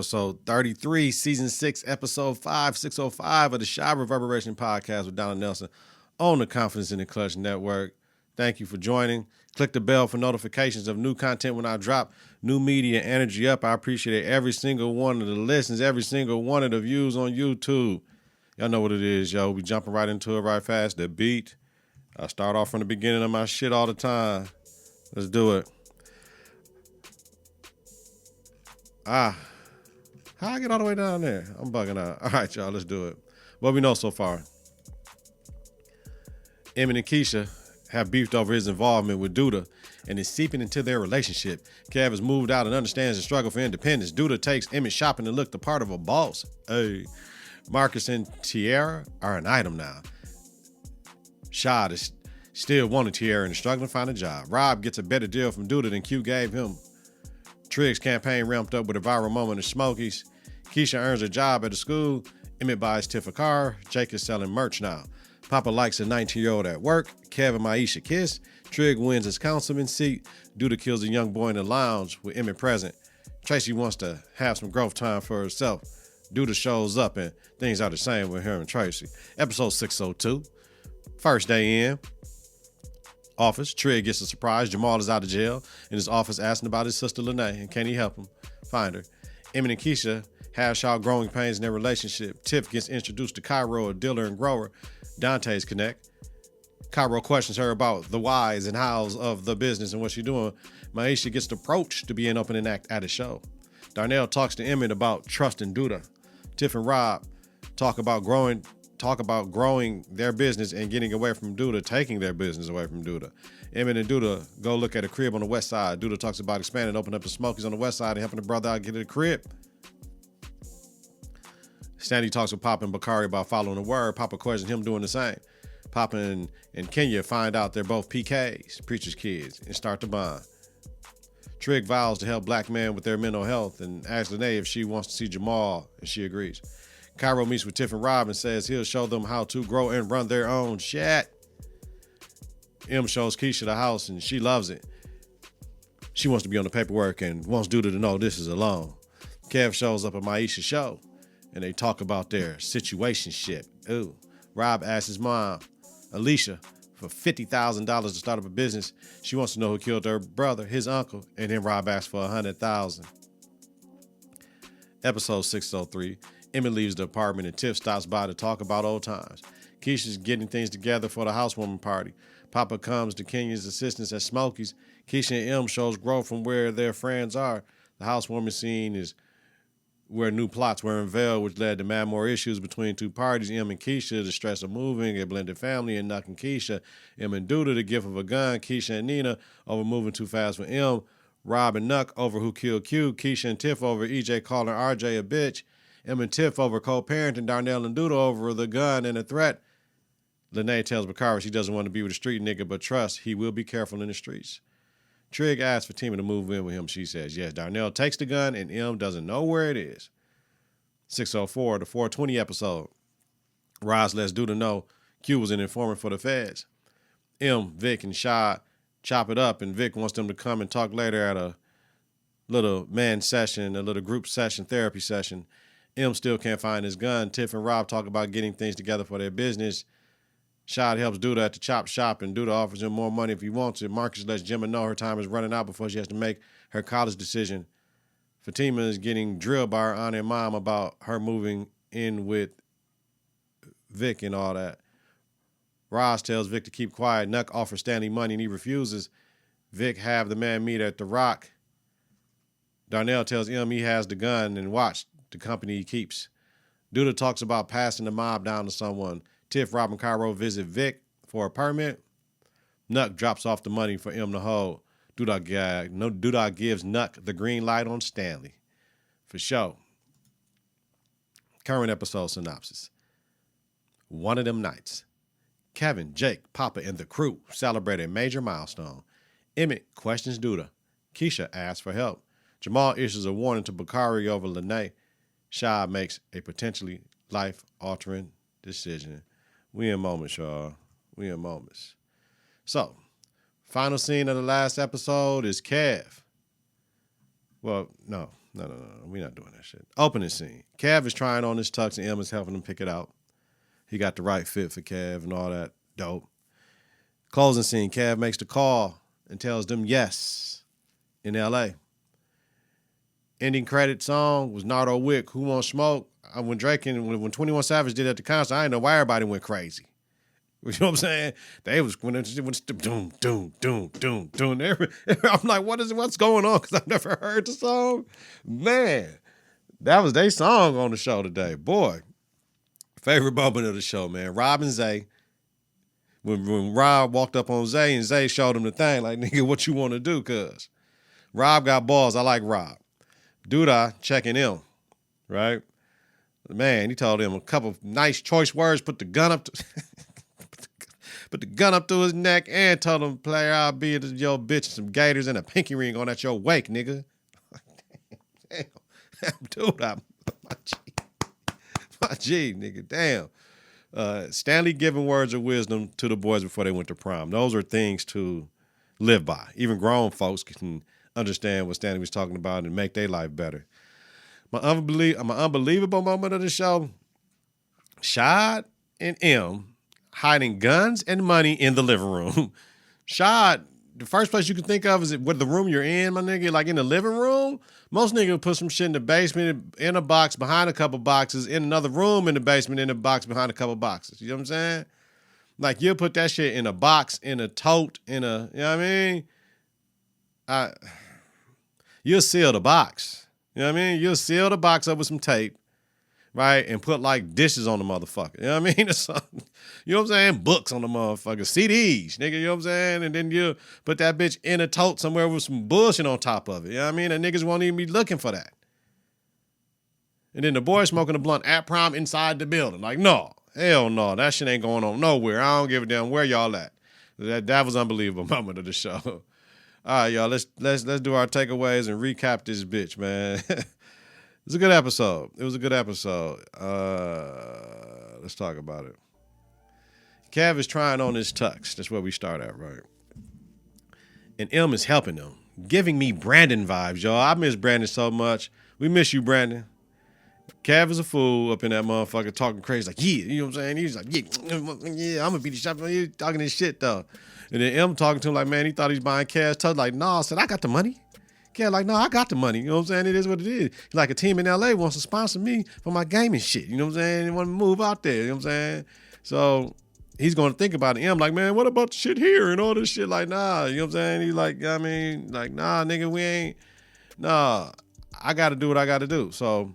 episode 33, season 6, episode 5, 605 of the Shy Reverberation podcast with Donald Nelson on the Konfidence in the Klutch network. Thank you for joining. Click the bell for notifications of new content when I drop new media energy up. I appreciate every single one of the listens, every single one of the views on YouTube. Y'all know what it is, yo. We jumping right into it right fast. The beat. I start off from the beginning of my shit all the time. Let's do it. How I get all the way down there? I'm bugging out. All right, y'all, let's do it. What we know so far. Emmett and Keisha have beefed over his involvement with Duda and is seeping into their relationship. Kev has moved out and understands the struggle for independence. Duda takes Emmett shopping to look the part of a boss. Hey, Marcus and Tiara are an item now. Shad is still wanting Tiara and is struggling to find a job. Rob gets a better deal from Duda than Q gave him. Trig's campaign ramped up with a viral moment of Smokies. Keisha earns a job at a school. Emmett buys Tiff a car. Jake is selling merch now. Papa likes a 19-year-old at work. Kev and Maisha kiss. Trig wins his councilman seat. Duda kills a young boy in the lounge with Emmett present. Tracy wants to have some growth time for herself. Duda shows up and things are the same with her and Tracy. Episode 602. First day in. Office. Trig gets a surprise. Jamal is out of jail in his office asking about his sister Lene and can he help him find her. Emmett and Keisha hash out growing pains in their relationship. Tiff gets introduced to Cairo, a dealer and grower. Dante's connect. Cairo questions her about the whys and hows of the business and what she's doing. Maisha gets the approach to be an opening act at a show. Darnell talks to Emmett about trust in Duda. Tiff and Rob talk about growing their business and getting away from Duda, taking their business away from Duda. Emmett and Duda go look at a crib on the west side. Duda talks about expanding, opening up the Smokies on the west side and helping the brother out get to the crib. Sandy talks with Papa and Bakari about following the word. Papa questions him doing the same. Papa and Kenya find out they're both PKs, preacher's kids, and start to bond. Trig vows to help black men with their mental health and asks Lene if she wants to see Jamal, and she agrees. Cairo meets with Tiff and Rob and says he'll show them how to grow and run their own shit. M shows Keisha the house and she loves it. She wants to be on the paperwork and wants Duda to know this is a loan. Kev shows up at Maisha's show and they talk about their situationship. Ooh. Rob asks his mom, Alicia, for $50,000 to start up a business. She wants to know who killed her brother, his uncle, and then Rob asks for $100,000. Episode 603. Emmett leaves the apartment and Tiff stops by to talk about old times. Keisha's getting things together for the housewarming party. Papa comes to Kenya's assistance at Smokies. Keisha and M shows growth from where their friends are. The housewarming scene is where new plots were unveiled, which led to mad more issues between two parties. M and Keisha, the stress of moving, a blended family, and Nuck and Keisha. M and Duda, the gift of a gun. Keisha and Nina over moving too fast for M. Rob and Nuck over who killed Q. Keisha and Tiff over EJ calling RJ a bitch. M and Tiff over co-parenting. Darnell and Duda over the gun and the threat. Lene tells Bakari she doesn't want to be with a street nigga, but trust he will be careful in the streets. Trig asks for Tima to move in with him. She says yes. Darnell takes the gun and M doesn't know where it is. 604, the 420 episode. Roz lets Duda know Q was an informant for the feds. M, Vic, and Shad chop it up, and Vic wants them to come and talk later at a little man session, a little group session, therapy session. M still can't find his gun. Tiff and Rob talk about getting things together for their business. Shad helps Duda at the chop shop, and Duda offers him more money if he wants it. Marcus lets Gemma know her time is running out before she has to make her college decision. Fatima is getting drilled by her aunt and mom about her moving in with Vic and all that. Roz tells Vic to keep quiet. Nuck offers Stanley money and he refuses. Vic have the man meet at the Rock. Darnell tells M he has the gun and watch the company he keeps. Duda talks about passing the mob down to someone. Tiff, Rob, and Cairo visit Vic for a permit. Nuck drops off the money for M to hold. Duda gives Nuck the green light on Stanley. For sure. Current episode synopsis. One of them nights. Kevin, Jake, Papa, and the crew celebrate a major milestone. Emmett questions Duda. Keisha asks for help. Jamal issues a warning to Bakari over Lene. Shad makes a potentially life-altering decision. We in moments, y'all. We in moments. So, final scene of the last episode is Kev. Well, no. No. We're not doing that shit. Opening scene. Kev is trying on his tux and Emma's helping him pick it out. He got the right fit for Kev and all that. Dope. Closing scene. Kev makes the call and tells them yes in L.A. Ending credit song was Nardo Wick, Who Won't Smoke. When Drake and when 21 Savage did at the concert, I didn't know why everybody went crazy. You know what I'm saying? They was when it was doom. I'm like, what's going on? Because I've never heard the song. Man, that was their song on the show today. Boy, favorite moment of the show, man. Rob and Zay. When Rob walked up on Zay and Zay showed him the thing, like, nigga, what you want to do, cuz? Rob got balls. I like Rob. Duda checking him, right? Man, he told him a couple of nice choice words, put the gun up to his neck and told him, player, I'll be your bitch some gators and a pinky ring on at your wake, nigga. Damn, dude, my G, nigga, damn. Stanley giving words of wisdom to the boys before they went to prom. Those are things to live by. Even grown folks can understand what Stanley was talking about and make their life better. My unbelievable moment of the show, Shad and M hiding guns and money in the living room. Shad, the first place you can think of is what the room you're in, my nigga, like in the living room. Most niggas put some shit in the basement, in a box, behind a couple boxes, in another room in the basement, in a box, behind a couple boxes. You know what I'm saying? Like, you'll put that shit in a box, in a tote, in a, you know what I mean? You'll seal the box. You know what I mean? You'll seal the box up with some tape, right? And put like dishes on the motherfucker. You know what I mean? You know what I'm saying? Books on the motherfucker. CDs, nigga, you know what I'm saying? And then you put that bitch in a tote somewhere with some bullshit on top of it. You know what I mean? And niggas won't even be looking for that. And then the boy smoking a blunt at prom inside the building. Like, no, hell no. That shit ain't going on nowhere. I don't give a damn where y'all at. That was unbelievable moment of the show. All right, y'all, let's do our takeaways and recap this bitch, man. It was a good episode. Let's talk about it. Kev is trying on his tux. That's where we start at, right? And M is helping him, giving me Brandon vibes, y'all. I miss Brandon so much. We miss you, Brandon. Kev is a fool up in that motherfucker talking crazy, like, yeah, you know what I'm saying? He's like, yeah, I'm gonna beat the shot. You talking this shit, though. And then M talking to him like, man, he thought he was buying cash. Tug like, nah, I said, I got the money. Kev like, no, I got the money. You know what I'm saying? It is what it is. Like, a team in LA wants to sponsor me for my gaming shit. You know what I'm saying? They want to move out there. You know what I'm saying? So he's going to think about it. M like, man, what about the shit here and all this shit? Like, nah, you know what I'm saying? He's like, I mean, like, nah, nigga, we ain't, nah, I got to do what I got to do. So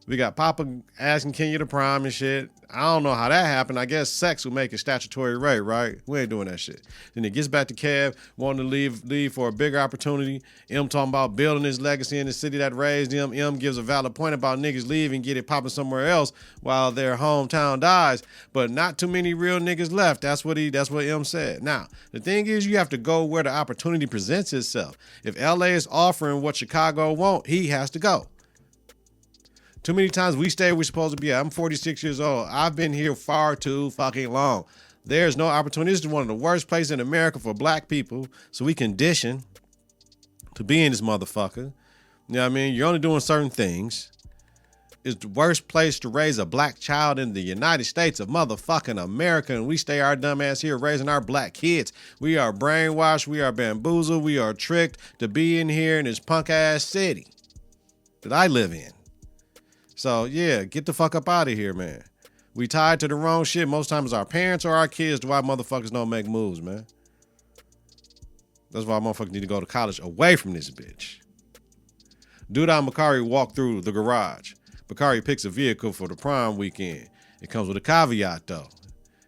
we got Papa asking Kenya to prom and shit. I don't know how that happened. I guess sex will make it statutory rape, right? We ain't doing that shit. Then it gets back to Kev wanting to leave for a bigger opportunity. M talking about building his legacy in the city that raised him. M gives a valid point about niggas leave and get it popping somewhere else while their hometown dies. But not too many real niggas left. That's what M said. Now, the thing is, you have to go where the opportunity presents itself. If LA is offering what Chicago won't, he has to go. Too many times we stay where we're supposed to be at. I'm 46 years old. I've been here far too fucking long. There's no opportunity. This is one of the worst places in America for black people. So we condition to be in this motherfucker. You know what I mean? You're only doing certain things. It's the worst place to raise a black child in the United States of motherfucking America. And we stay our dumb ass here raising our black kids. We are brainwashed. We are bamboozled. We are tricked to be in here in this punk ass city that I live in. So, yeah, get the fuck up out of here, man. We tied to the wrong shit. Most times our parents or our kids do why motherfuckers don't make moves, man. That's why motherfuckers need to go to college away from this bitch. Duda and Bakari walk through the garage. Bakari picks a vehicle for the prom weekend. It comes with a caveat, though,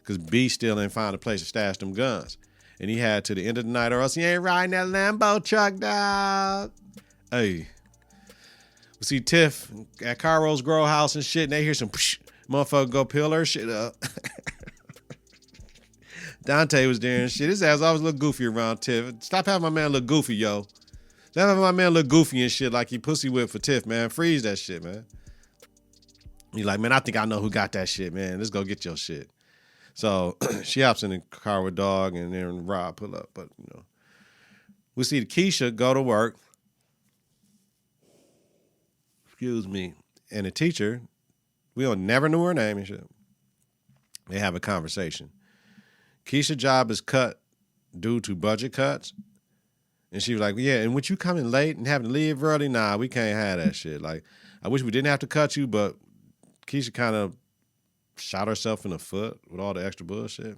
because B still ain't found a place to stash them guns. And he had to the end of the night or else he ain't riding that Lambo truck, dog. Hey. See Tiff at Caro's grow house and shit, and they hear some motherfucker go peel her shit up. Dante was there and shit. His ass always look goofy around Tiff. Stop having my man look goofy, yo. Stop having my man look goofy and shit like he pussy whipped for Tiff, man. Freeze that shit, man. He like, man, I think I know who got that shit, man. Let's go get your shit. So she hops in the car with Dog, and then Rob pull up. But, you know, we see Keisha go to work. excuse me, and the teacher, never knew her name and shit. They have a conversation. Keisha's job is cut due to budget cuts. And she was like, yeah, and with you coming late and having to leave early, nah, we can't have that shit. Like, I wish we didn't have to cut you, but Keisha kind of shot herself in the foot with all the extra bullshit.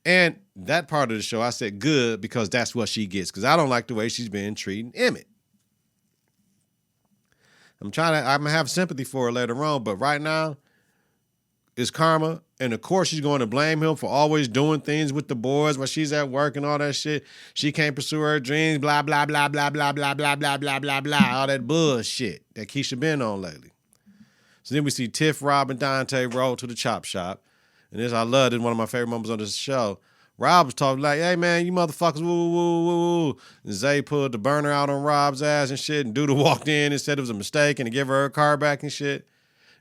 And that part of the show, I said good because that's what she gets. Because I don't like the way she's been treating Emmett. I'm going to have sympathy for her later on, but right now, it's karma. And of course, she's going to blame him for always doing things with the boys while she's at work and all that shit. She can't pursue her dreams, blah, blah, blah, blah, blah, blah, blah, blah, blah, blah, blah, all that bullshit that Keisha been on lately. So then we see Tiff, Rob, and Dante roll to the chop shop. And this, I love it, one of my favorite moments on this show. Rob was talking like, hey, man, you motherfuckers, woo, woo, woo, woo. And Zay pulled the burner out on Rob's ass and shit, and Duda walked in and said it was a mistake and to give her car back and shit.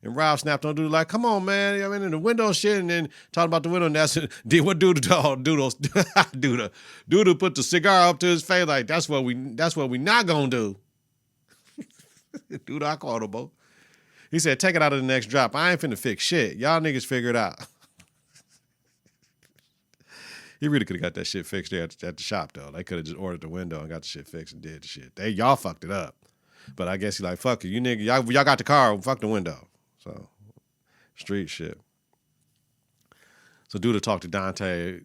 And Rob snapped on Duda like, come on, man. I mean, in the window shit, and then talking about the window, and that's what Duda told Duda put the cigar up to his face like, that's what we not gonna do. Duda, I called him, bro. He said, take it out of the next drop. I ain't finna fix shit. Y'all niggas figure it out. He really could have got that shit fixed there at the shop, though. They could have just ordered the window and got the shit fixed and did the shit. Y'all fucked it up. But I guess he's like, fuck it. You nigga, y'all got the car, fuck the window. So, street shit. So Duda talked to Dante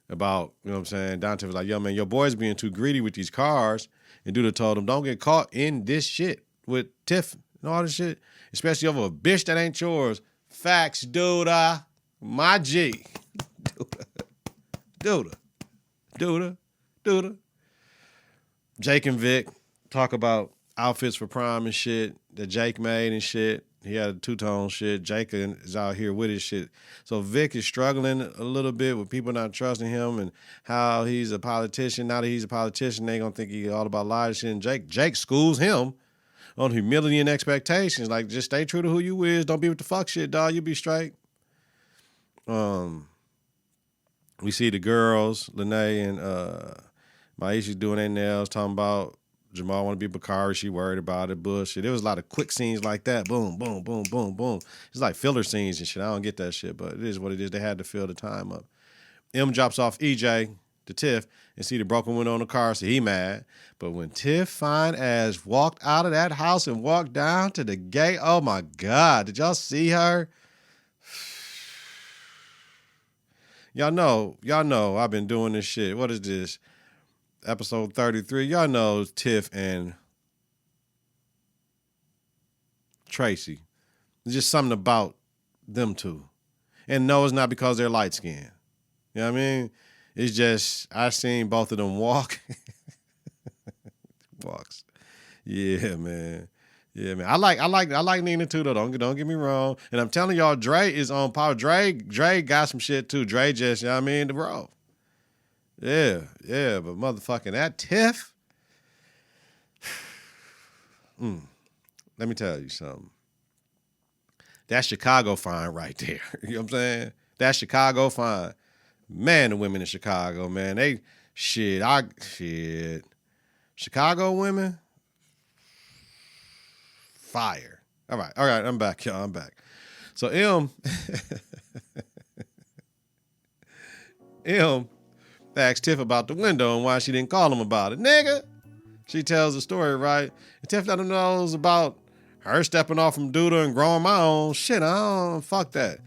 about, you know what I'm saying? Dante was like, yo, man, your boy's being too greedy with these cars. And Duda told him, don't get caught in this shit with Tiff and all this shit, especially over a bitch that ain't yours. Facts, Duda. My G. Duda. Jake and Vic talk about outfits for prom and shit that Jake made and shit. He had a two-tone shit. Jake is out here with his shit. So Vic is struggling a little bit with people not trusting him and how he's a politician. Now that he's a politician, they gonna think he's all about lies shit. And Jake schools him on humility and expectations. Like, just stay true to who you is. Don't be with the fuck shit, dog. You be straight. We see the girls, Lene and Maisha doing their nails, talking about Jamal want to be Bakari. She worried about it, bullshit. There was a lot of quick scenes like that. Boom, boom, boom, boom, boom. It's like filler scenes and shit. I don't get that shit, but it is what it is. They had to fill the time up. M drops off EJ to Tiff and see the broken window on the car, so he mad. But when Tiff fine ass walked out of that house and walked down to the gate, oh my God, did y'all see her? Y'all know I've been doing this shit. What is this? Episode 33. Y'all know Tiff and Tracy. There's just something about them two. And no, it's not because they're light skinned. You know what I mean? It's just, I seen both of them walk. Walks. Yeah, man. Yeah, man. I like Nina too, though. Don't get me wrong. And I'm telling y'all, Dre is on power. Dre got some shit too. Dre just, you know what I mean, the bro. Yeah, but motherfucking that Tiff. Let me tell you something. That's Chicago fine right there. You know what I'm saying? That's Chicago fine. Man, the women in Chicago, man, they shit. Chicago women, fire. All right, I'm back, y'all. I'm back. So M asked Tiff about the window and why she didn't call him about it. Nigga, she tells the story, right? And Tiff let him knows about her stepping off from Duda and growing my own shit. I don't, fuck that.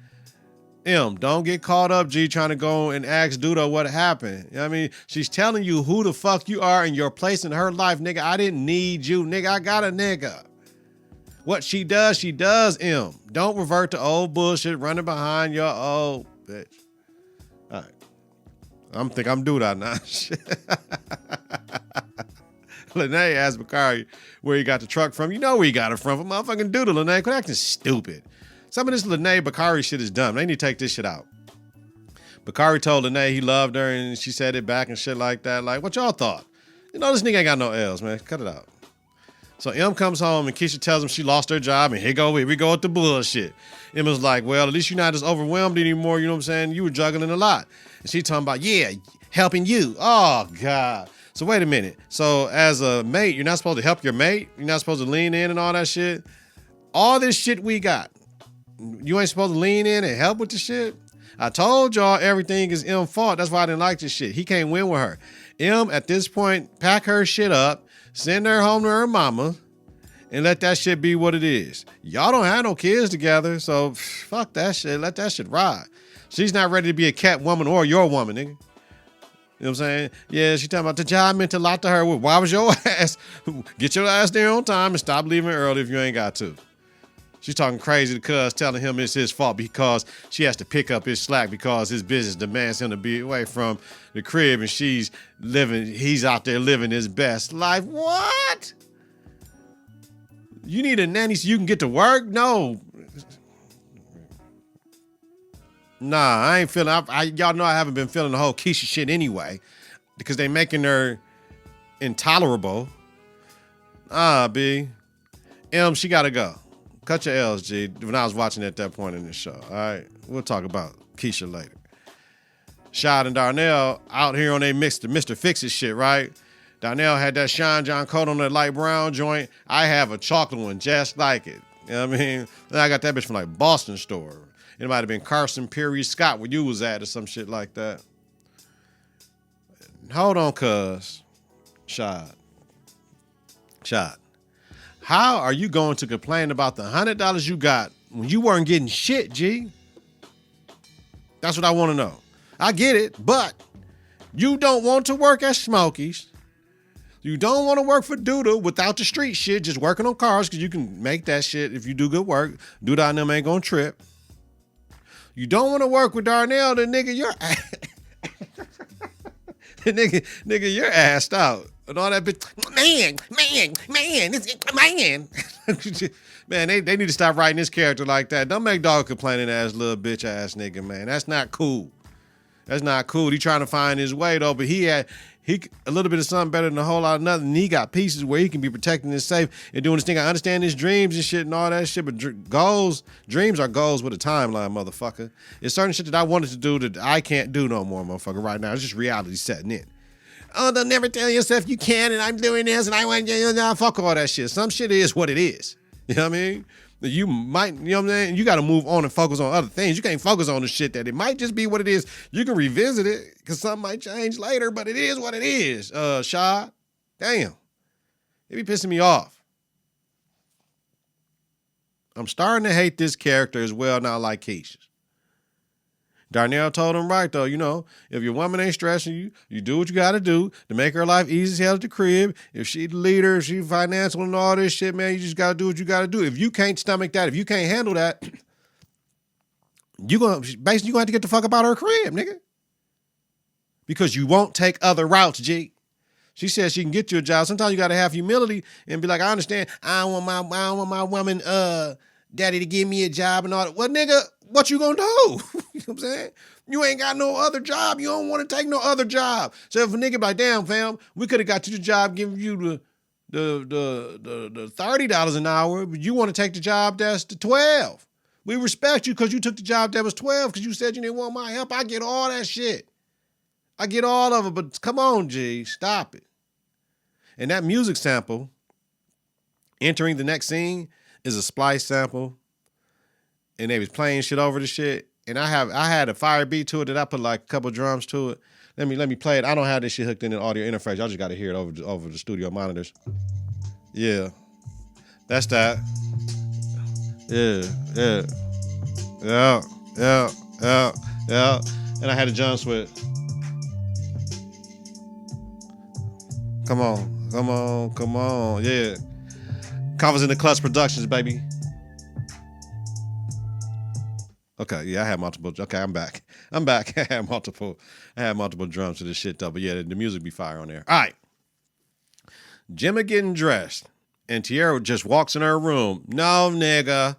Don't get caught up, G, trying to go and ask Duda what happened. You know what I mean? She's telling you who the fuck you are and your place in her life, nigga. I didn't need you, nigga. I got a nigga. What she does, M. Don't revert to old bullshit running behind your old bitch. All right. I'm Duda now. Lene asked Bakari where he got the truck from. You know where he got it from motherfucking Duda, Lene. Quit acting stupid. Some of this Lene Bakari shit is dumb. They need to take this shit out. Bakari told Lene he loved her and she said it back and shit like that. Like, what y'all thought? You know, this nigga ain't got no L's, man. Cut it out. So M comes home and Keisha tells him she lost her job and here we go with the bullshit. Emma's like, well, at least you're not as overwhelmed anymore. You know what I'm saying? You were juggling a lot. And she talking about, yeah, helping you. Oh, God. So wait a minute. So as a mate, you're not supposed to help your mate? You're not supposed to lean in and all that shit? All this shit we got. You ain't supposed to lean in and help with the shit? I told y'all everything is M's fault. That's why I didn't like this shit. He can't win with her. M, at this point, pack her shit up, send her home to her mama, and let that shit be what it is. Y'all don't have no kids together, so fuck that shit. Let that shit ride. She's not ready to be a cat woman or your woman, nigga. You know what I'm saying? Yeah, she talking about the job meant a lot to her. Well, why was your ass? Get your ass there on time and stop leaving early if you ain't got to. She's talking crazy to cuz, telling him it's his fault because she has to pick up his slack because his business demands him to be away from the crib and he's out there living his best life. What? You need a nanny so you can get to work? No. Nah, I ain't feeling, y'all know I haven't been feeling the whole Keisha shit anyway because they making her intolerable. B. M, she gotta go. Cut your L's, G, when I was watching at that point in the show. All right, we'll talk about Keisha later. Shad and Darnell out here on their Mr. Fix-It shit, right? Darnell had that Sean John coat on that light brown joint. I have a chocolate one just like it. You know what I mean? Then I got that bitch from like Boston store. It might have been Carson Perry Scott where you was at or some shit like that. Hold on, cuz. Shad. How are you going to complain about the $100 you got when you weren't getting shit, G? That's what I want to know. I get it, but you don't want to work at Smokey's. You don't want to work for Duda without the street shit, just working on cars because you can make that shit if you do good work. Duda and them ain't going to trip. You don't want to work with Darnell, the nigga, you're nigga, you're assed out. And all that bitch, man, man, they need to stop writing this character like that. Don't make dog complaining ass little bitch ass nigga, man. That's not cool. That's not cool. He trying to find his way though, but he a little bit of something better than a whole lot of nothing. And he got pieces where he can be protecting his safe and doing this thing. I understand his dreams and shit and all that shit, but dreams are goals with a timeline, motherfucker. It's certain shit that I wanted to do that I can't do no more, motherfucker, right now. It's just reality setting in. Oh, they'll never tell yourself you can, and I'm doing this, and I want to fuck all that shit. Some shit is what it is. You know what I mean? You might, you know what I'm saying? You got to move on and focus on other things. You can't focus on the shit that it might just be what it is. You can revisit it because something might change later, but it is what it is. Shad, damn. It be pissing me off. I'm starting to hate this character as well now like Keisha. Darnell told him right, though, you know, if your woman ain't stressing you, you do what you got to do to make her life easy as hell at the crib. If she the leader, if she financial and all this shit, man, you just got to do what you got to do. If you can't stomach that, if you can't handle that, you're going to have to get the fuck up out of her crib, nigga. Because you won't take other routes, G. She says she can get you a job. Sometimes you got to have humility and be like, I understand. I don't want my woman, daddy to give me a job and all that. Well, nigga, what you gonna do? You know what I'm saying? You ain't got no other job. You don't want to take no other job. So if a nigga be like, damn, fam, we could have got you the job giving you the $30 an hour, but you want to take the job that's the 12. We respect you because you took the job that was 12 because you said you didn't want my help. I get all that shit. I get all of it, but come on, G, stop it. And that music sample entering the next scene is a splice sample. And they was playing shit over the shit. And I had a fire beat to it that I put like a couple drums to it. Let me play it. I don't have this shit hooked in an audio interface. Y'all just got to hear it over the studio monitors. Yeah. That's that. Yeah. And I had a John Sweat. Come on. Yeah. Confidence in the Klutch Productions, baby. Okay, yeah, I had multiple. Okay, I'm back. I had multiple drums to this shit though. But yeah, the music be fire on there. All right. Gemma getting dressed, and Tierra just walks in her room. No, nigga,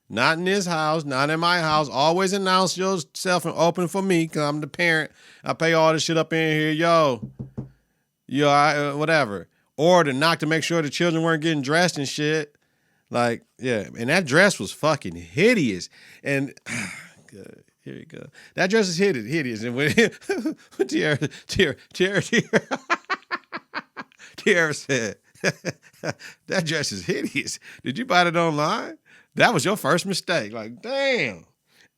not in this house, not in my house. Always announce yourself and open for me, cause I'm the parent. I pay all this shit up in here, yo, whatever. Or to knock to make sure the children weren't getting dressed and shit. Like, yeah, and that dress was fucking hideous. And good, here you go. That dress is hideous. And when Tierra said, that dress is hideous. Did you buy it online? That was your first mistake. Like, damn.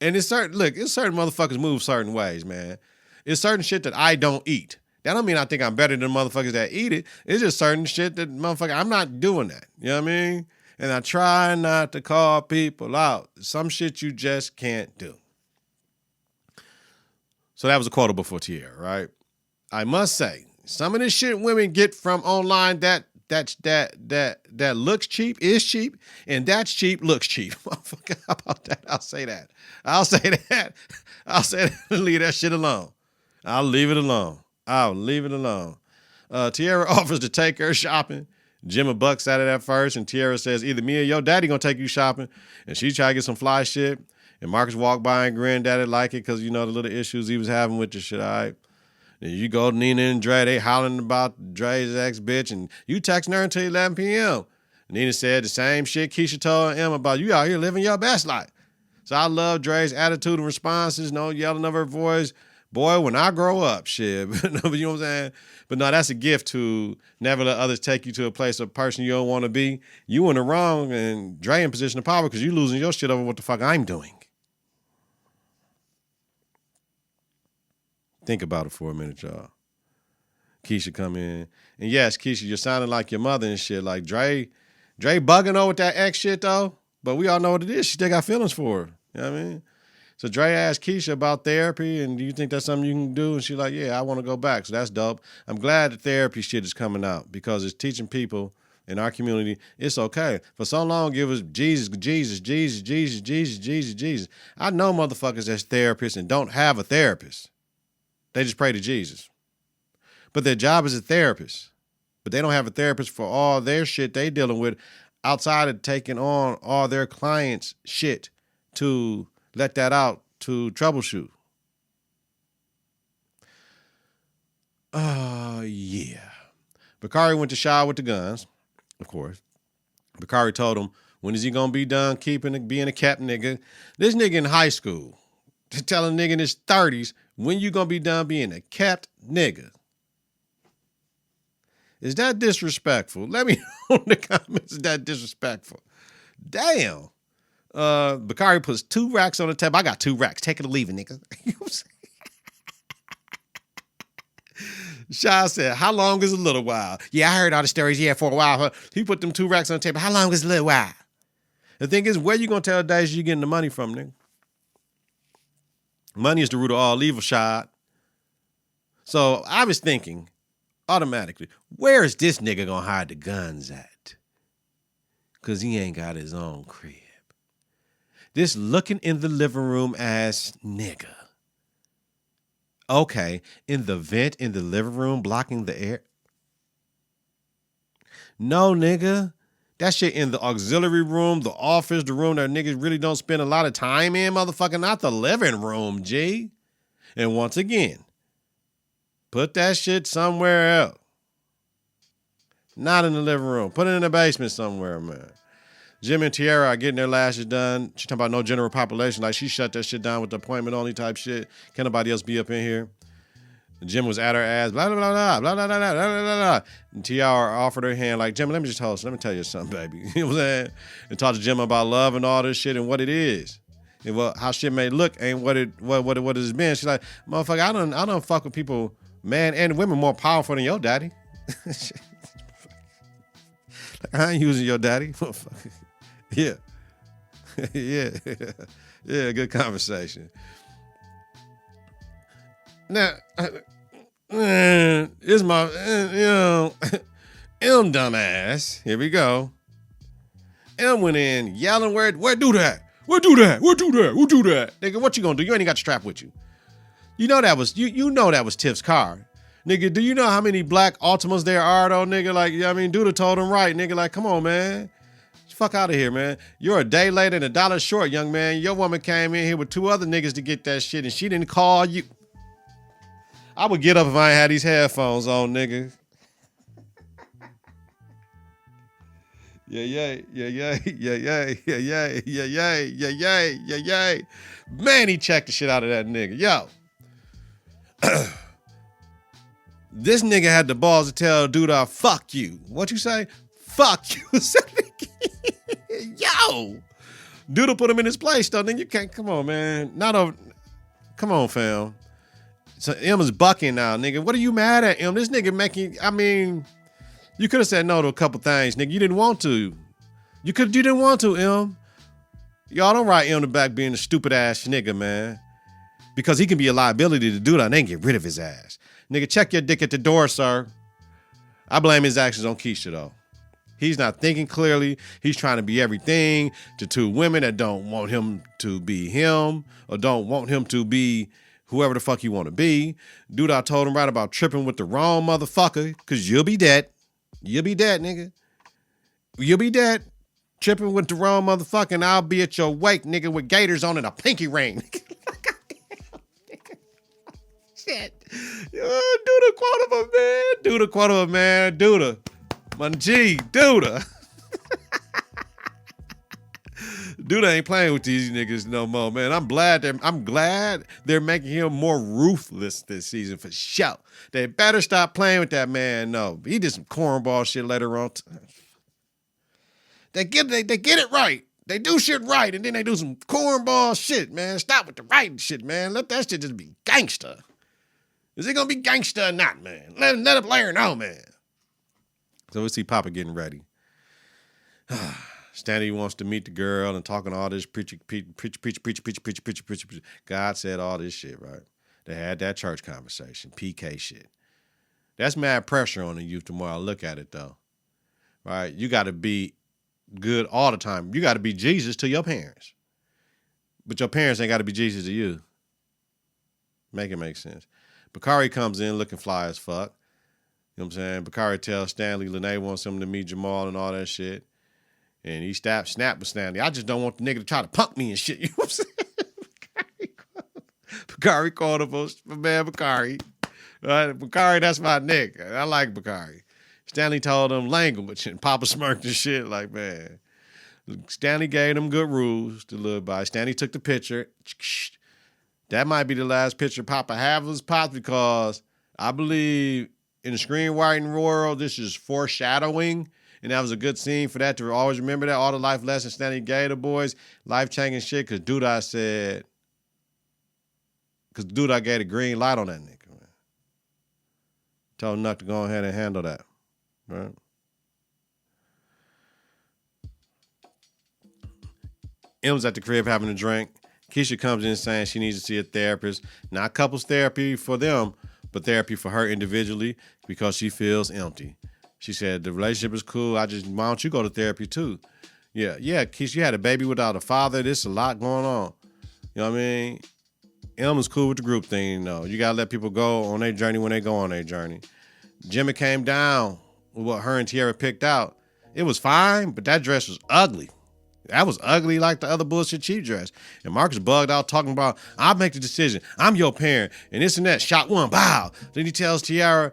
And it's certain motherfuckers move certain ways, man. It's certain shit that I don't eat. That don't mean I think I'm better than motherfuckers that eat it. It's just certain shit that I'm not doing that. You know what I mean? And I try not to call people out. Some shit you just can't do. So that was a quotable for Tierra, right? I must say, some of this shit women get from online that looks cheap, is cheap, and that's cheap, looks cheap. Motherfucker, how about that? I'll say that. Leave that shit alone. I'll leave it alone. Tierra offers to take her shopping. Jimmy bucks at it at first, and Tierra says, either me or your daddy gonna take you shopping. And she try to get some fly shit. And Marcus walked by and grinned at it like it because, you know, the little issues he was having with the shit, all right? And you go to Nina and Dre, they hollering about Dre's ex-bitch, and you texting her until 11 p.m. Nina said the same shit Keisha told him about, you out here living your best life. So I love Dre's attitude and responses, no yelling of her voice. Boy, when I grow up, shit. You know what I'm saying? But no, that's a gift to never let others take you to a place of person you don't want to be. You in the wrong and Dre in position of power because you losing your shit over what the fuck I'm doing. Think about it for a minute, y'all. Keisha come in. And yes, Keisha, you're sounding like your mother and shit. Like Dre bugging over with that ex shit, though. But we all know what it is. She still got feelings for her. You know what I mean? So Dre asked Keisha about therapy, and do you think that's something you can do? And she's like, yeah, I want to go back. So that's dope. I'm glad the therapy shit is coming out because it's teaching people in our community it's okay. For so long, it was Jesus. I know motherfuckers that's therapists and don't have a therapist. They just pray to Jesus. But their job is a therapist. But they don't have a therapist for all their shit they dealing with outside of taking on all their clients' shit to let that out to troubleshoot. Yeah. Bakari went to shower with the guns, of course. Bakari told him, when is he going to be done being a cap nigga? This nigga in high school, telling a nigga in his 30s, when you going to be done being a capped nigga? Is that disrespectful? Let me know in the comments, is that disrespectful? Damn. Bakari puts 2 racks on the table. I got 2 racks. Take it or leave it, nigga. You know what I'm saying? Shy said, how long is a little while? Yeah, I heard all the stories. Yeah, for a while. He put them 2 racks on the table. How long is a little while? The thing is, where you going to tell Deezus you getting the money from, nigga? Money is the root of all evil, Shad. So I was thinking, automatically, where is this nigga going to hide the guns at? Because he ain't got his own crib. This looking in the living room ass nigga. Okay, in the vent in the living room blocking the air. No, nigga. That shit in the auxiliary room, the office, the room that niggas really don't spend a lot of time in, motherfucker, not the living room, G. And once again, put that shit somewhere else. Not in the living room. Put it in the basement somewhere, man. Jim and Tierra are getting their lashes done. She talking about no general population. Like, she shut that shit down with the appointment only type shit. Can't nobody else be up in here. And Jim was at her ass, blah, blah, blah, blah, blah, blah, blah, blah, blah, blah. And Tierra offered her hand like, Jim, let me just host. Let me tell you something, baby. You know what I'm saying? And talk to Jim about love and all this shit and what it is. And how shit may look ain't what it has been. She's like, motherfucker, I don't fuck with people, man and women more powerful than your daddy. I ain't using your daddy. Yeah. Yeah. Yeah, good conversation. Now, it's my, M dumbass. Here we go. M went in yelling, where do that? Where do that? Nigga, what you gonna do? You ain't even got your strap with you. You know that was, you know that was Tiff's car. Nigga, do you know how many black Altimas there are though, nigga? Like, I mean, Duda told him right, nigga. Like, come on, man. Fuck out of here, man. You're a day late and $1 short, young man. Your woman came in here with 2 other niggas to get that shit and she didn't call you. I would get up if I ain't had these headphones on, nigga. Yeah. Man, he checked the shit out of that nigga. Yo. This nigga had the balls to tell dude, fuck you. What you say? Fuck you. Yo. Duda put him in his place, though. Then you can't, come on, man. Come on, fam. So M is bucking now, nigga. What are you mad at, M? This nigga making, I mean, you could have said no to a couple things, nigga. You didn't want to. You didn't want to, M. Y'all don't write M the back being a stupid ass nigga, man. Because he can be a liability to do that and then get rid of his ass. Nigga, check your dick at the door, sir. I blame his actions on Keisha, though. He's not thinking clearly. He's trying to be everything to two women that don't want him to be him or don't want him to be whoever the fuck you want to be. Dude, I told him right about tripping with the wrong motherfucker, because you'll be dead. You'll be dead, nigga. You'll be dead. Tripping with the wrong motherfucker, and I'll be at your wake, nigga, with gators on and a pinky ring. Shit. Do the quote of a man. Do the quote of a man. Duda. My G. Duda. Duda ain't playing with these niggas no more, man. I'm glad they're making him more ruthless this season for sure. They better stop playing with that man. No, he did some cornball shit later on. They get it right. They do shit right, and then they do some cornball shit, man. Stop with the right shit, man. Let that shit just be gangster. Is it gonna be gangster or not, man? Let a player know, man. So we see Papa getting ready. Stanley wants to meet the girl and talking all this preacher. God said all this shit, right? They had that church conversation, PK shit. That's mad pressure on the youth the more I look at it, though. Right? You got to be good all the time. You got to be Jesus to your parents. But your parents ain't got to be Jesus to you. Make it make sense. Bakari comes in looking fly as fuck. You know what I'm saying? Bakari tells Stanley Lene wants him to meet Jamal and all that shit. And he snapped with Stanley. I just don't want the nigga to try to punk me and shit. You know what I'm saying? Bakari called him my man Bakari. Bakari, that's my nigga. I like Bakari. Stanley told him language, and Papa smirked and shit like, man. Stanley gave him good rules to live by. Stanley took the picture. That might be the last picture Papa have of his Pops, because I believe in the screenwriting world, this is foreshadowing. And that was a good scene for that, to always remember that. All the life lessons Stanley gave the boys, life-changing shit, because Duda gave the green light on that nigga, man. Told Nuck to go ahead and handle that, right? M's at the crib having a drink. Keisha comes in saying she needs to see a therapist. Not couples therapy for them, but therapy for her individually, because she feels empty. She said, the relationship is cool. Why don't you go to therapy too? Yeah, Keisha, you had a baby without a father. There's a lot going on. You know what I mean? M is cool with the group thing, you know. You got to let people go on their journey when they go on their journey. Jimmy came down with what her and Tiara picked out. It was fine, but that dress was ugly. That was ugly like the other bullshit cheap dress. And Marcus bugged out talking about, I'll make the decision. I'm your parent. And this and that. Shot one, bow. Then he tells Tiara,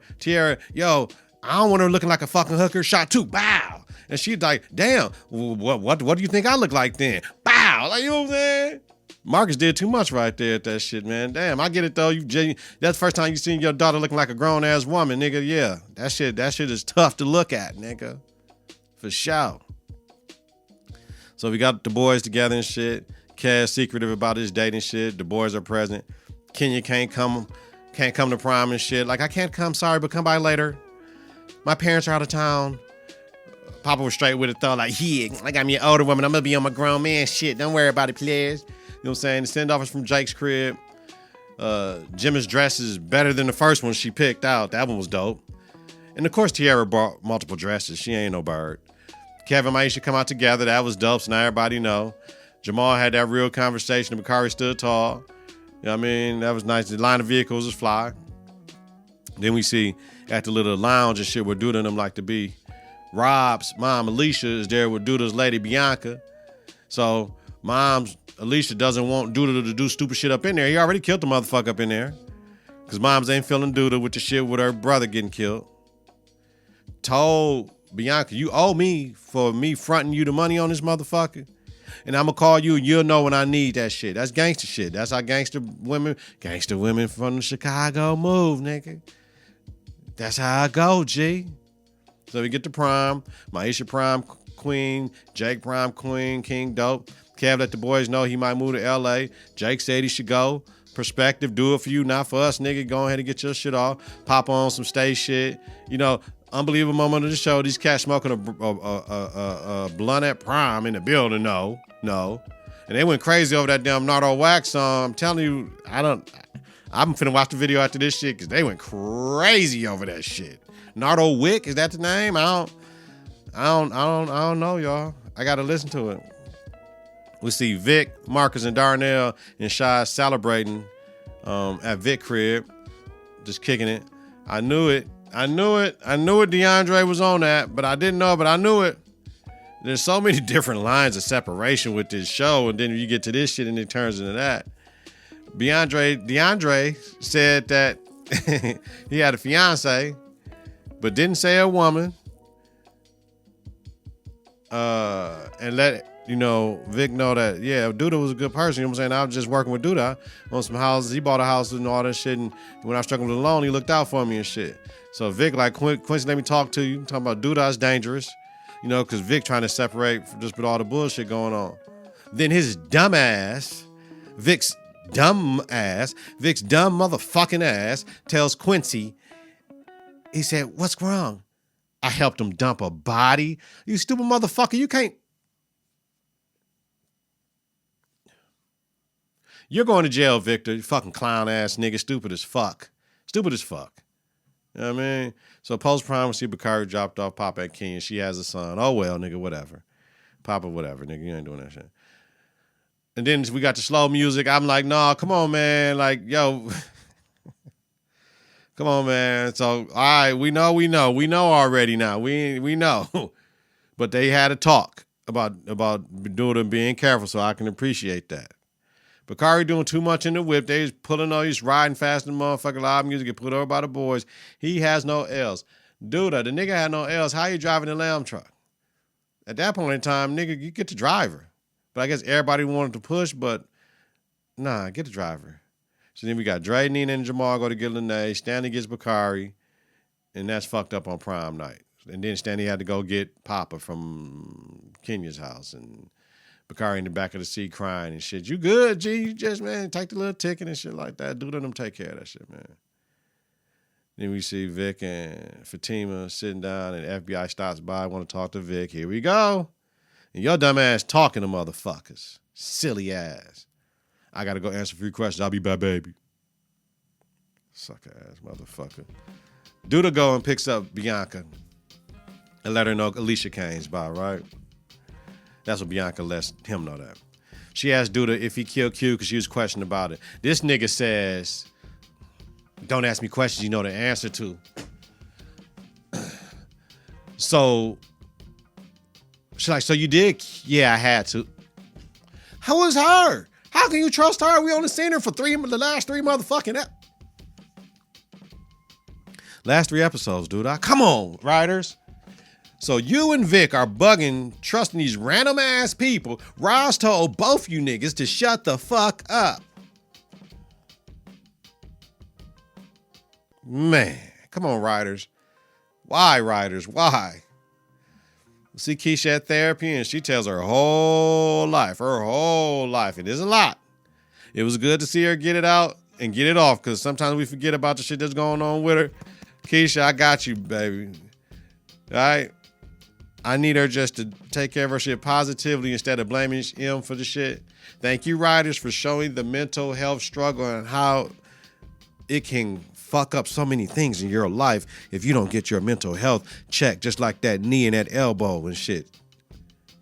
yo, I don't want her looking like a fucking hooker. Shot two, bow. And she's like, damn, what do you think I look like then? Bow. Like, you know what I'm saying? Marcus did too much right there at that shit, man. Damn, I get it though. That's the first time you seen your daughter looking like a grown ass woman, nigga. Yeah, that shit is tough to look at, nigga. For sure. So we got the boys together and shit. Kaz secretive about his dating shit. The boys are present. Kenya can't come to prom and shit. Like, I can't come, sorry, but come by later. My parents are out of town. Papa was straight with it though, like, yeah, I got me an older woman. I'm gonna be on my grown man shit. Don't worry about it, please. You know what I'm saying? The send-off is from Jake's crib. Jimmy's dress is better than the first one she picked out. That one was dope. And of course, Tiara brought multiple dresses. She ain't no bird. Kevin and Maisha come out together. That was dope, so now everybody know. Jamal had that real conversation. Bakari stood tall. You know what I mean? That was nice. The line of vehicles was fly. Then we see at the little lounge and shit where Duda and them like to be, Rob's mom, Alicia, is there with Duda's lady, Bianca. So mom's Alicia doesn't want Duda to do stupid shit up in there. He already killed the motherfucker up in there. Because moms ain't feeling Duda with the shit with her brother getting killed. Told Bianca, you owe me for me fronting you the money on this motherfucker. And I'm going to call you and you'll know when I need that shit. That's gangster shit. That's how gangster women from the Chicago move, nigga. That's how I go, G. So we get to prom. Maisha prom queen. Jake prom queen. King dope. Kev let the boys know he might move to LA. Jake said he should go. Perspective, do it for you, not for us, nigga. Go ahead and get your shit off. Pop on some stage shit. You know, unbelievable moment of the show. These cats smoking a blunt at Prime in the building. No. And they went crazy over that damn Nardo Wax song. I'm telling you, I'm finna watch the video after this shit because they went crazy over that shit. Nardo Wick, is that the name? I don't know, y'all. I gotta listen to it. We see Vic, Marcus, and Darnell and Shy celebrating at Vic crib, just kicking it. I knew it. DeAndre was on that, but I didn't know, but I knew it. There's so many different lines of separation with this show, and then you get to this shit and it turns into that. DeAndre said that he had a fiance, but didn't say a woman. And let Vic know that, yeah, Duda was a good person. You know what I'm saying? I was just working with Duda on some houses. He bought a house and all that shit. And when I was struggling with a loan, he looked out for me and shit. So Vic, like, Quincy, let me talk to you. Talking about Duda's dangerous. Because Vic trying to separate just with all the bullshit going on. Then his dumb ass, Vic's dumb motherfucking ass tells Quincy, he said, what's wrong? I helped him dump a body. You stupid motherfucker, you can't. You're going to jail, Victor. You fucking clown ass nigga. Stupid as fuck. You know what I mean? So post-prime, we see Bakari dropped off Papa at Kenya. She has a son. Oh, well, nigga, whatever. Papa, whatever, nigga. You ain't doing that shit. And then we got the slow music. I'm like, nah, come on, man. Like, yo. Come on, man. So, all right, we know already now. We know. But they had a talk about doing and being careful, so I can appreciate that. Bakari doing too much in the whip. They just pulling on, he's riding fast in the motherfucking live music, get put over by the boys. He has no L's. Duda, the nigga had no L's. How you driving the lamb truck? At that point in time, nigga, you get the driver. But I guess everybody wanted to push, but nah, get the driver. So then we got Dre, Nina, and Jamal go to get Lene. Stanley gets Bakari, and that's fucked up on prime night. And then Stanley had to go get Papa from Kenya's house, and Bakari in the back of the seat crying and shit. You good, G? You just, man, take the little ticket and shit like that. Dude, let them take care of that shit, man. Then we see Vic and Fatima sitting down, and FBI stops by, want to talk to Vic. Here we go. And your dumb ass talking to motherfuckers. Silly ass. I got to go answer a few questions. I'll be back, baby. Sucker ass motherfucker. Duda go and picks up Bianca and let her know Alicia Kane's by, right? That's what Bianca lets him know that. She asked Duda if he killed Q because she was questioning about it. This nigga says, don't ask me questions you know the answer to. So, she's like, so you did? Yeah, I had to. How was her? How can you trust her? We only seen her for the last three motherfucking last 3 episodes, dude. Come on, writers. So you and Vic are bugging, trusting these random ass people. Roz told both you niggas to shut the fuck up. Man, come on, writers. Why, writers? Why? See Keisha at therapy, and she tells her whole life. It is a lot. It was good to see her get it out and get it off, because sometimes we forget about the shit that's going on with her. Keisha, I got you, baby. All right? I need her just to take care of her shit positively instead of blaming him for the shit. Thank you, writers, for showing the mental health struggle and how it can fuck up so many things in your life if you don't get your mental health checked, just like that knee and that elbow and shit.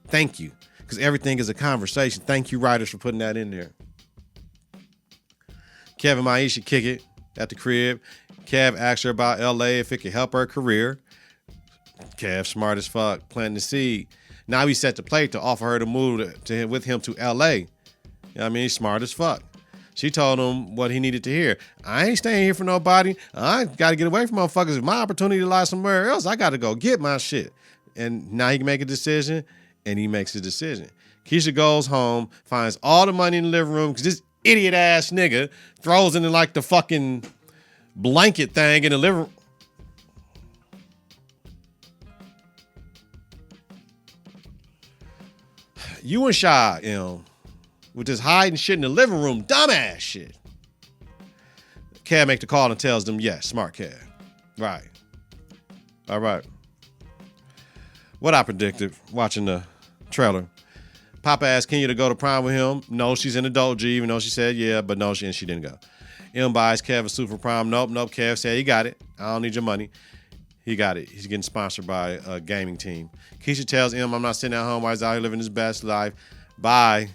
Thank you, because everything is a conversation. Thank you, writers, for putting that in there. Kev and Maisha kick it at the crib. Kev asks her about LA if it could help her career. Kev, smart as fuck, planting the seed. Now he's set the plate to offer her to move with him to LA. You know what I mean? He's smart as fuck. She told him what he needed to hear. I ain't staying here for nobody. I got to get away from motherfuckers. If my opportunity to lie somewhere else, I got to go get my shit. And now he can make a decision, and he makes a decision. Keisha goes home, finds all the money in the living room, because this idiot-ass nigga throws in like the fucking blanket thing in the living room. You and Shy, with this hiding shit in the living room, dumbass shit. Kev make the call and tells them, yes, smart Kev. Right. All right. What I predicted watching the trailer. Papa asked Kenya to go to prom with him. No, she's in adult G, even though she said yeah, but no, she didn't go. M buys Kev a suit for prom. Nope. Kev said he got it. I don't need your money. He got it. He's getting sponsored by a gaming team. Keisha tells M, I'm not sitting at home while he's out here living his best life. Bye.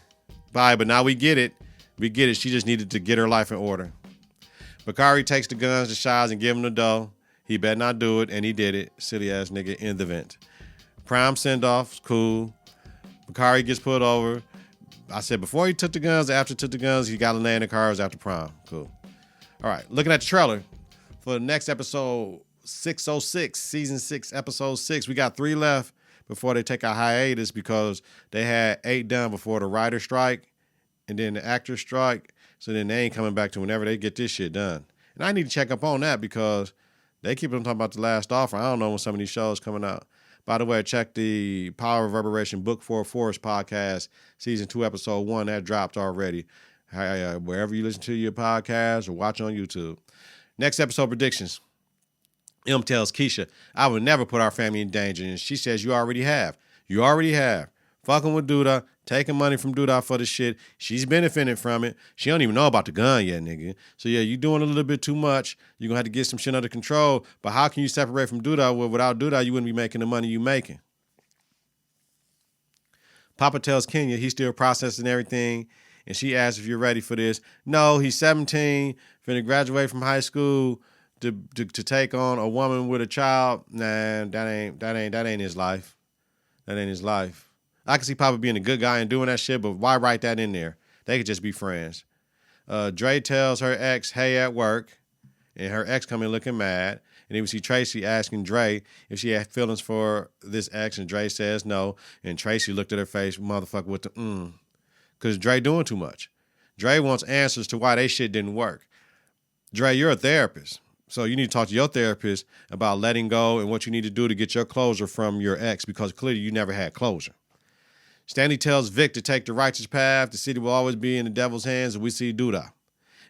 But now we get it. She just needed to get her life in order. Bakari takes the guns to Shaz and give him the dough. He better not do it, and he did it. Silly ass nigga in the vent. Prom send-off, cool. Bakari gets pulled over. I said before he took the guns, after he took the guns, he got to land the cars after prom. Cool. All right, looking at the trailer for the next episode 606, season 6, episode 6. We got 3 left before they take a hiatus because they had 8 done before the writer strike and then the actor strike. So then they ain't coming back to whenever they get this shit done. And I need to check up on that because they keep on talking about the last offer. I don't know when some of these shows coming out. By the way, check the Power of Reverberation Book 4 Force podcast, season 2, episode 1. That dropped already. Wherever you listen to your podcast or watch on YouTube. Next episode predictions. M tells Keisha, I would never put our family in danger. And she says, you already have. Fucking with Duda, taking money from Duda for the shit. She's benefiting from it. She don't even know about the gun yet, nigga. So yeah, you doing a little bit too much. You're going to have to get some shit under control. But how can you separate from Duda? Well, without Duda, you wouldn't be making the money you making. Papa tells Kenya he's still processing everything. And she asks if you're ready for this. No, he's 17, finna graduate from high school to take on a woman with a child. Nah, that ain't his life. That ain't his life. I can see Papa being a good guy and doing that shit, but why write that in there? They could just be friends. Dre tells her ex, hey, at work, and her ex coming looking mad. And then we see Tracy asking Dre if she had feelings for this ex, and Dre says no. And Tracy looked at her face, motherfucker, with the because Dre doing too much. Dre wants answers to why they shit didn't work. Dre, you're a therapist. So you need to talk to your therapist about letting go and what you need to do to get your closure from your ex, because clearly you never had closure. Stanley tells Vic to take the righteous path. The city will always be in the devil's hands, and we see Duda.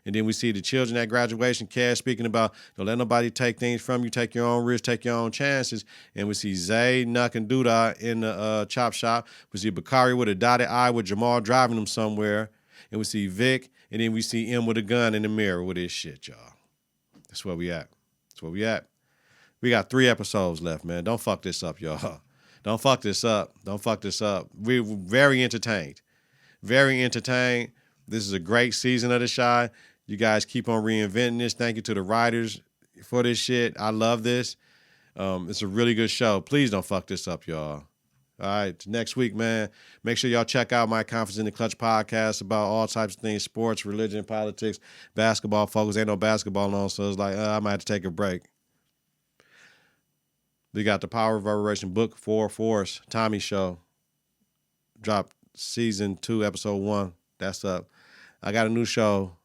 And then we see the children at graduation, Cash speaking about, don't let nobody take things from you, take your own risks, take your own chances. And we see Zay, Nuck, and Duda in the chop shop. We see Bakari with a dotted I with Jamal driving them somewhere. And we see Vic, and then we see M with a gun in the mirror with his shit, y'all. That's where we at. We got 3 episodes left, man. Don't fuck this up, y'all. Don't fuck this up. We're very entertained. This is a great season of The Chi. You guys keep on reinventing this. Thank you to the writers for this shit. I love this. It's a really good show. Please don't fuck this up, y'all. All right, next week, man, make sure y'all check out my Konfidence in the Klutch podcast about all types of things, sports, religion, politics, basketball. Focus, ain't no basketball on, so it's like, I might have to take a break. We got the Power of Reverberation Book 4 Force, Tommy Show. Dropped season 2, episode 1. That's up. I got a new show,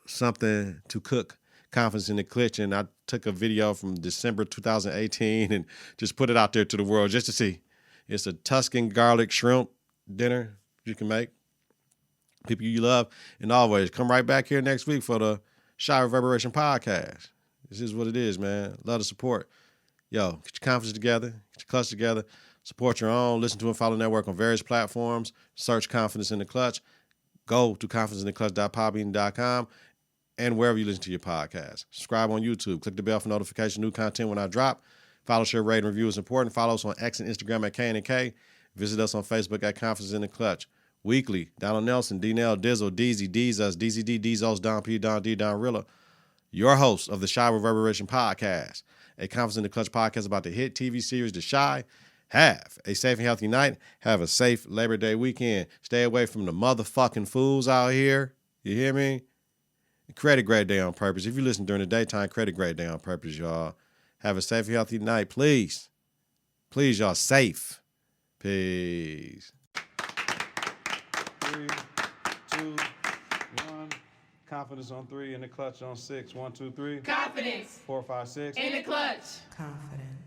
Something to Cook, Konfidence in the Klutch, and I took a video from December 2018 and just put it out there to the world just to see. It's a Tuscan garlic shrimp dinner you can make. People you love. And always come right back here next week for the Chi Reverberation podcast. This is what it is, man. Love the support. Yo, get your confidence together, get your clutch together, support your own, listen to and follow the network on various platforms, search Konfidence in the Klutch, go to confidenceintheklutch.podbean.com, and wherever you listen to your podcast. Subscribe on YouTube, click the bell for notification, new content when I drop. Follow, share, rate, and review is important. Follow us on X and Instagram at K&K. Visit us on Facebook at Konfidence in the Klutch. Weekly, Donald Nelson, D-Nell, Dizzle, Deezy, Deezus, DZD, Deezos, Don P, Don D, Don Rilla, your host of the Chi Reverberation podcast, a Konfidence in the Klutch podcast about the hit TV series The Chi. Have a safe and healthy night. Have a safe Labor Day weekend. Stay away from the motherfucking fools out here. You hear me? Credit great day on purpose. If you listen during the daytime, credit great day on purpose, y'all. Have a safe and healthy night, please. Please, y'all, safe. Peace. 3, 2, 1. Konfidence on 3, in the Klutch on 6. 1, 2, 3. Konfidence. 4, 5, 6. In the Klutch. Konfidence.